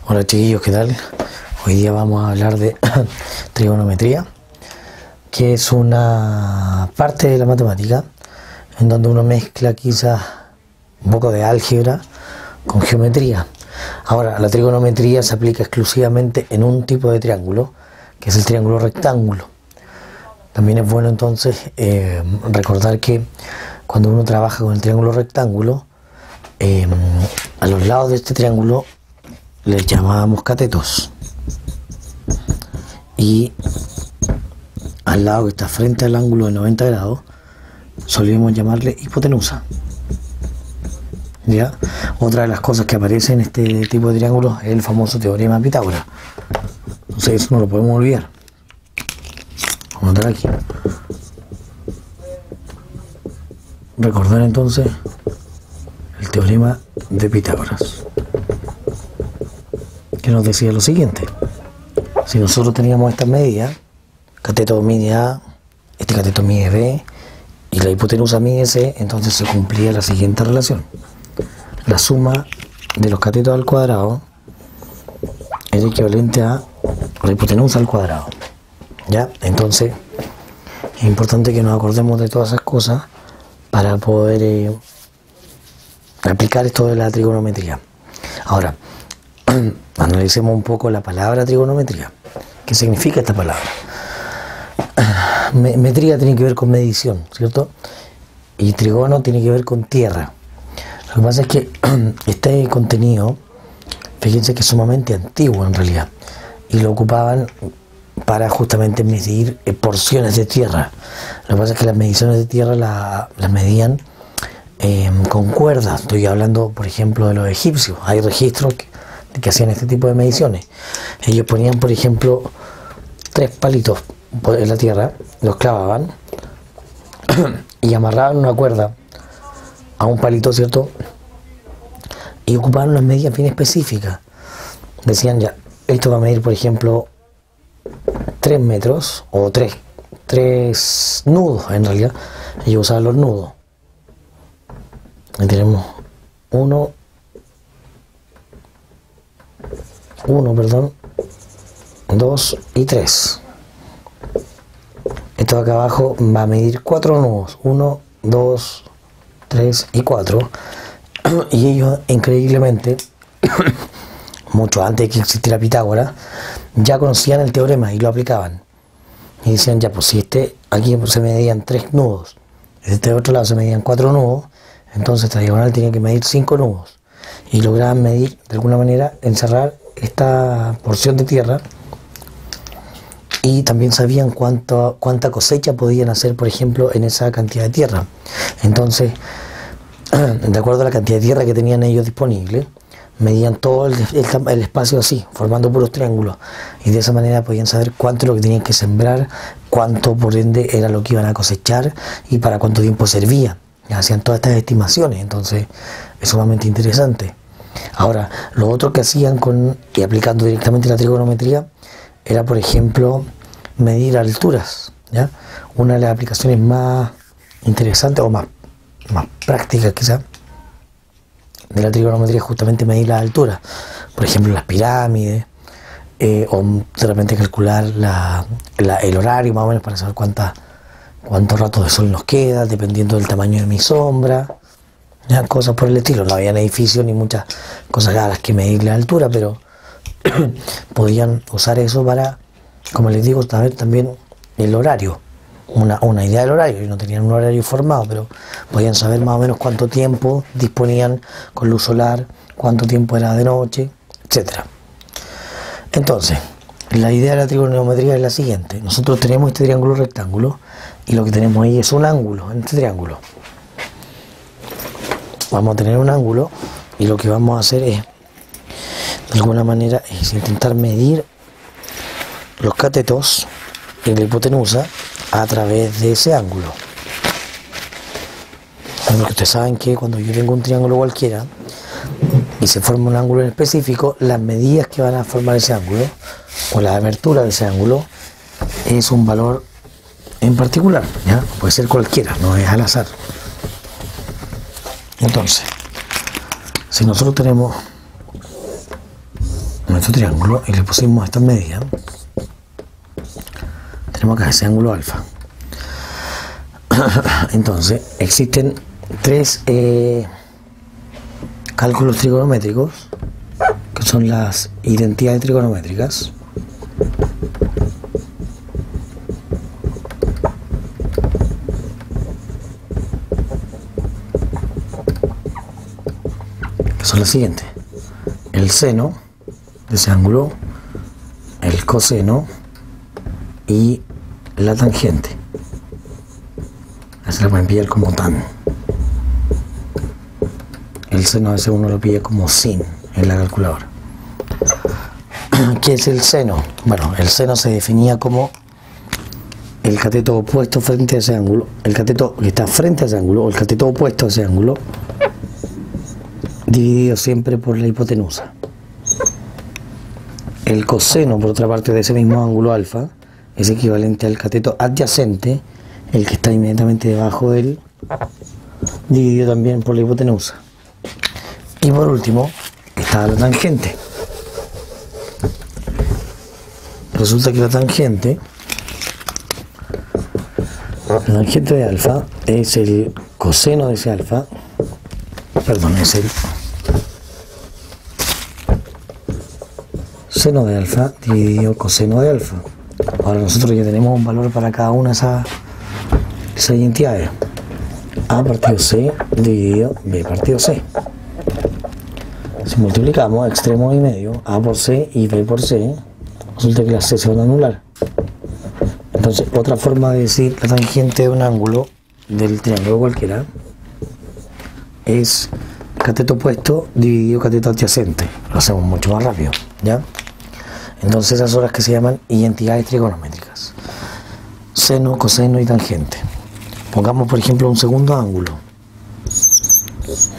Hola chiquillos, ¿qué tal? Hoy día vamos a hablar de trigonometría, que es una parte de la matemática en donde uno mezcla quizás un poco de álgebra con geometría. Ahora, la trigonometría se aplica exclusivamente en un tipo de triángulo, que es el triángulo rectángulo. También es bueno entonces recordar que cuando uno trabaja con el triángulo rectángulo, a los lados de este triángulo les llamábamos catetos, y al lado que está frente al ángulo de 90 grados solíamos llamarle hipotenusa. ¿Ya? Otra de las cosas que aparece en este tipo de triángulos es el famoso teorema de Pitágoras. Entonces eso no lo podemos olvidar. Vamos a anotar aquí. Recordar entonces el teorema de Pitágoras, que nos decía lo siguiente: si nosotros teníamos estas medidas, cateto mide A, este cateto mide B y la hipotenusa mide C, entonces se cumplía la siguiente relación: la suma de los catetos al cuadrado es equivalente a la hipotenusa al cuadrado. ¿Ya? Entonces es importante que nos acordemos de todas esas cosas para poder aplicar esto de la trigonometría. Ahora, analicemos un poco la palabra trigonometría. ¿Qué significa esta palabra? Metría tiene que ver con medición, ¿cierto? Y trigono tiene que ver con tierra. Lo que pasa es que este contenido, fíjense que es sumamente antiguo en realidad, y lo ocupaban para justamente medir porciones de tierra. Lo que pasa es que las mediciones de tierra las medían con cuerdas. Estoy hablando, por ejemplo, de los egipcios. Hay registros que hacían este tipo de mediciones. Ellos ponían, por ejemplo, 3 palitos en la tierra, los clavaban y amarraban una cuerda a un palito, ¿cierto? Y ocupaban unas medidas bien específicas. Decían, ya, esto va a medir, por ejemplo, 3 metros o 3 nudos. En realidad ellos usaban los nudos. Ahí tenemos uno, perdón, 2 y 3. Esto de acá abajo va a medir 4 nudos: 1, 2, 3 y 4. Y ellos, increíblemente, mucho antes de que existiera Pitágoras, ya conocían el teorema y lo aplicaban. Y decían, ya, pues si aquí se medían 3 nudos, de este otro lado se medían 4 nudos, entonces esta diagonal tiene que medir 5 nudos. Y lograban medir, de alguna manera, encerrar esta porción de tierra. Y también sabían cuánta cosecha podían hacer, por ejemplo, en esa cantidad de tierra. Entonces, de acuerdo a la cantidad de tierra que tenían ellos disponible, medían todo el espacio así, formando puros triángulos. Y de esa manera podían saber cuánto es lo que tenían que sembrar, cuánto por ende era lo que iban a cosechar y para cuánto tiempo servía. Y hacían todas estas estimaciones. Entonces es sumamente interesante. Ahora, lo otro que hacían y aplicando directamente la trigonometría era, por ejemplo, medir alturas, ¿ya? Una de las aplicaciones más interesantes o más prácticas quizás de la trigonometría es justamente medir las alturas. Por ejemplo, las pirámides, o de repente calcular el horario más o menos para saber cuánto rato de sol nos queda, dependiendo del tamaño de mi sombra, ¿ya? Cosas por el estilo. No habían edificios ni muchas cosas a las que medir la altura, pero podían usar eso para, como les digo, saber también el horario, una idea del horario. Y no tenían un horario formado, pero podían saber más o menos cuánto tiempo disponían con luz solar, cuánto tiempo era de noche, etcétera. Entonces, la idea de la trigonometría es la siguiente: nosotros tenemos este triángulo rectángulo y lo que tenemos ahí es un ángulo en este triángulo. Vamos a tener un ángulo y lo que vamos a hacer es, de alguna manera, es intentar medir los catetos y la hipotenusa a través de ese ángulo. Porque ustedes saben que cuando yo tengo un triángulo cualquiera y se forma un ángulo en específico, las medidas que van a formar ese ángulo o la abertura de ese ángulo es un valor en particular, ¿ya? Puede ser cualquiera, no es al azar. Entonces, si nosotros tenemos nuestro triángulo y le pusimos estas medidas, tenemos acá ese ángulo alfa. Entonces existen tres cálculos trigonométricos que son las identidades trigonométricas. Que son las siguientes: el seno de ese ángulo, el coseno y la tangente. Se la pueden pillar como tan. El seno de ese uno lo pilla como sin en la calculadora. ¿Qué es el seno? Bueno, el seno se definía como el cateto opuesto frente a ese ángulo, el cateto que está frente a ese ángulo, o el cateto opuesto a ese ángulo, dividido siempre por la hipotenusa. El coseno, por otra parte, de ese mismo ángulo alfa, es equivalente al cateto adyacente, el que está inmediatamente debajo de él, dividido también por la hipotenusa. Y por último, está la tangente. Resulta que la tangente de alfa es el coseno de ese alfa, perdón, es el seno de alfa dividido coseno de alfa. Ahora nosotros ya tenemos un valor para cada una de esas identidades. A partido C dividido B partido C. Si multiplicamos extremo y medio, A por C y B por C, resulta que las C se van a anular. Entonces, otra forma de decir la tangente de un ángulo del triángulo cualquiera es cateto opuesto dividido cateto adyacente. Lo hacemos mucho más rápido, ¿ya? Entonces esas son las que se llaman identidades trigonométricas: seno, coseno y tangente. Pongamos por ejemplo un segundo ángulo,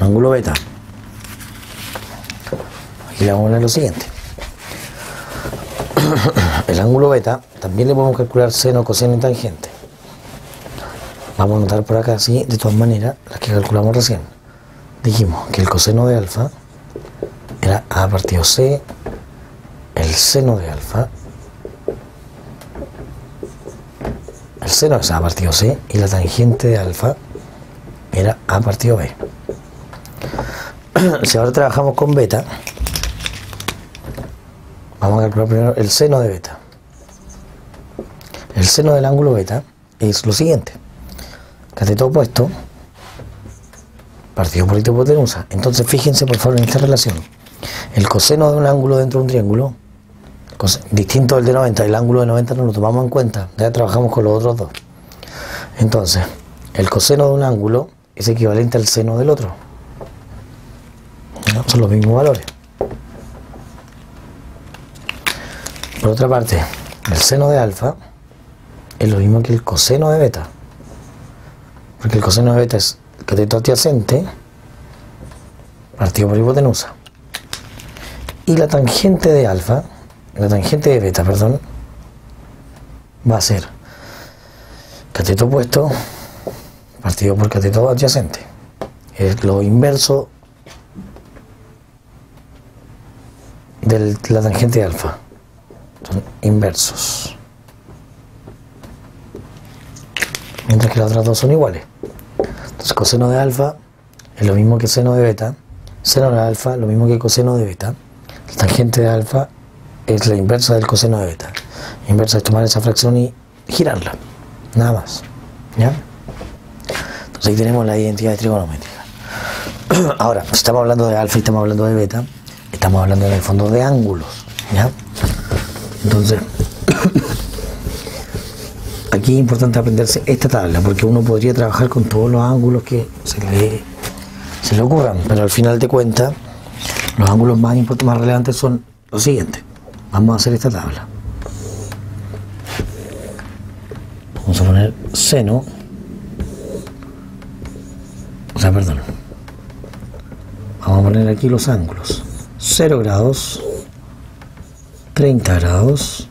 un ángulo beta. Aquí le vamos a poner lo siguiente: el ángulo beta también le podemos calcular seno, coseno y tangente. Vamos a anotar por acá, sí, de todas maneras, las que calculamos recién. Dijimos que el coseno de alfa era A partido C, el seno de alfa, el seno es A partido C, y la tangente de alfa era A partido B. Si ahora trabajamos con beta, vamos a calcular primero el seno de beta. El seno del ángulo beta es lo siguiente: cateto opuesto partido por la hipotenusa. Entonces fíjense por favor en esta relación: el coseno de un ángulo dentro de un triángulo, distinto del de 90, el ángulo de 90 no lo tomamos en cuenta, ya trabajamos con los otros dos. Entonces el coseno de un ángulo es equivalente al seno del otro, ¿no? Son los mismos valores. Por otra parte, el seno de alfa es lo mismo que el coseno de beta, porque el coseno de beta es cateto adyacente partido por hipotenusa, y la tangente de alfa, la tangente de beta, perdón, va a ser cateto opuesto partido por cateto adyacente. Es lo inverso de la tangente de alfa, son inversos, mientras que las otras dos son iguales. Entonces coseno de alfa es lo mismo que seno de beta, seno de alfa lo mismo que coseno de beta, la tangente de alfa es la inversa del coseno de beta. La inversa es tomar esa fracción y girarla, nada más, ¿ya? Entonces ahí tenemos la identidad trigonométrica. Ahora, si estamos hablando de alfa y estamos hablando de beta, estamos hablando en el fondo de ángulos, ¿ya? Entonces aquí es importante aprenderse esta tabla, porque uno podría trabajar con todos los ángulos que se le ocurran, pero al final de cuentas los ángulos más relevantes son los siguientes. Vamos a hacer esta tabla. Vamos a poner seno, vamos a poner aquí los ángulos: 0 grados, 30 grados,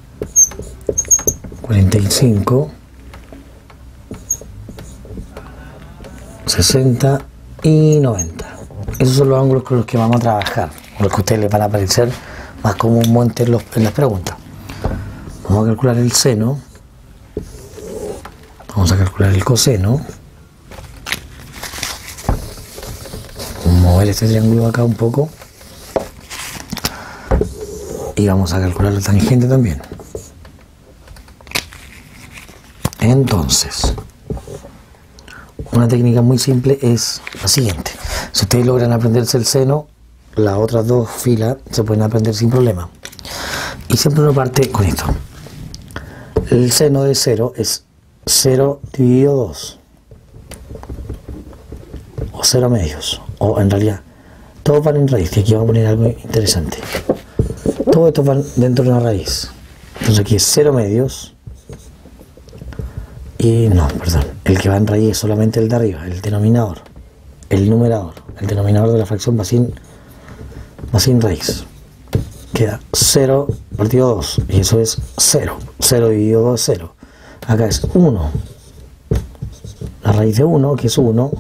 45, 60 y 90. Esos son los ángulos con los que vamos a trabajar, con los que a ustedes les van a aparecer más comúnmente en las preguntas. Vamos a calcular el seno, vamos a calcular el coseno, vamos a mover este triángulo acá un poco y vamos a calcular la tangente también. Entonces, una técnica muy simple es la siguiente: si ustedes logran aprenderse el seno, las otras dos filas se pueden aprender sin problema. Y siempre uno parte con esto. El seno de 0 es 0 dividido 2, o 0 medios, o en realidad todos van en raíz, que aquí vamos a poner algo interesante. Todos estos van dentro de una raíz. Entonces aquí es 0 medios, y no, perdón, el que va en raíz es solamente el de arriba, el denominador, el numerador. El denominador de la fracción va sin raíz. Queda 0 partido 2, y eso es 0. 0 dividido 2 es 0. Acá es 1. La raíz de 1, que es 1,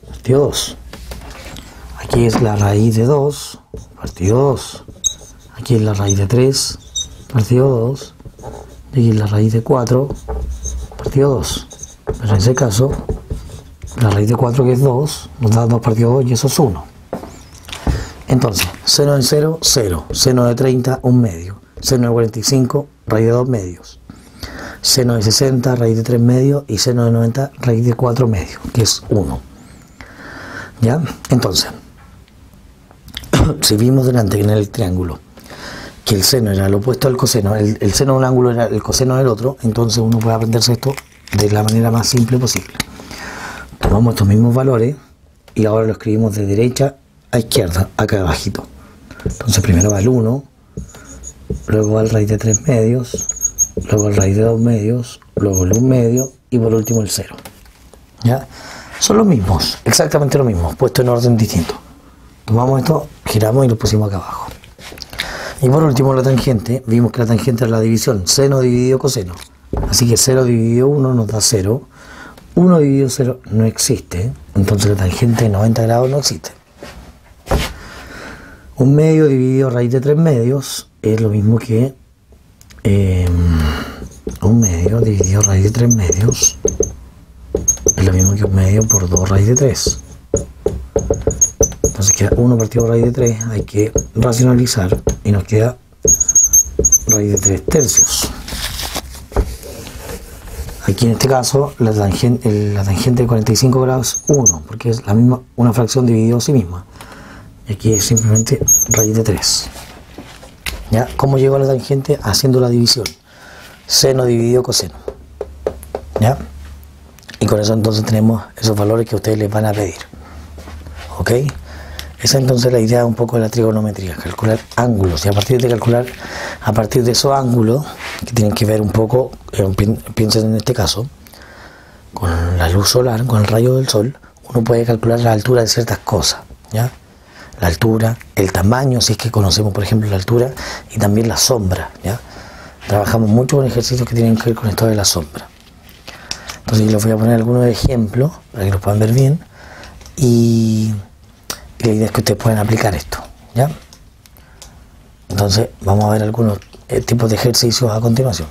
partido 2. Aquí es la raíz de 2, partido 2. Aquí es la raíz de 3, partido 2. Y aquí es la raíz de 4, partido 2. Pero en ese caso, la raíz de 4, que es 2, nos da 2 partido 2, y eso es 1. Entonces, seno de 0, 0. Seno de 30, 1 medio. Seno de 45, raíz de 2 medios. Seno de 60, raíz de 3 medios. Y seno de 90, raíz de 4 medios, que es 1. ¿Ya? Entonces, si vimos delante en el triángulo que el seno era lo opuesto al coseno, el seno de un ángulo era el coseno del otro, entonces uno puede aprenderse esto de la manera más simple posible. Tomamos estos mismos valores y ahora lo escribimos de derecha a izquierda, acá abajito. Entonces primero va el 1, luego va el raíz de 3 medios, luego el raíz de 2 medios, luego el 1 medio y por último el 0. ¿Ya? Son los mismos, exactamente los mismos, puestos en orden distinto. Tomamos esto, giramos y lo pusimos acá abajo. Y por último la tangente, vimos que la tangente es la división, seno dividido coseno. Así que 0 dividido 1 nos da 0, 1 dividido 0 no existe, entonces la tangente de 90 grados no existe. 1 medio dividido raíz de 3 medios es lo mismo que 1 medio dividido raíz de 3 medios es lo mismo que 1 medio por 2 raíz de 3. Entonces queda 1 partido raíz de 3, hay que racionalizar y nos queda raíz de 3 tercios. Aquí en este caso la tangente de 45 grados es 1, porque es la misma, una fracción dividida a sí misma. Y aquí es simplemente raíz de 3. ¿Ya? ¿Cómo llegó a la tangente? Haciendo la división. Seno dividido coseno. ¿Ya? Y con eso entonces tenemos esos valores que ustedes les van a pedir. ¿Ok? Esa es entonces la idea un poco de la trigonometría, calcular ángulos, y a partir de esos ángulos, que tienen que ver un poco, piensen en este caso, con la luz solar, con el rayo del sol, uno puede calcular la altura de ciertas cosas, ¿ya? La altura, el tamaño, si es que conocemos por ejemplo la altura, y también la sombra, ¿ya? Trabajamos mucho con ejercicios que tienen que ver con esto de la sombra. Entonces les voy a poner algunos ejemplos para que los puedan ver bien, y la idea es que ustedes puedan aplicar esto, ¿ya? Entonces vamos a ver algunos tipos de ejercicios a continuación.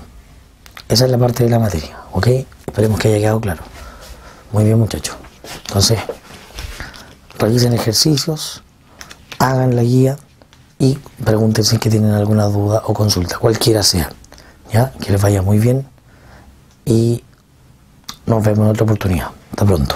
Esa es la parte de la materia, ¿ok? Esperemos que haya quedado claro. Muy bien, muchachos. Entonces, revisen ejercicios, hagan la guía y pregúntense si tienen alguna duda o consulta, cualquiera sea, ¿ya? Que les vaya muy bien y nos vemos en otra oportunidad. Hasta pronto.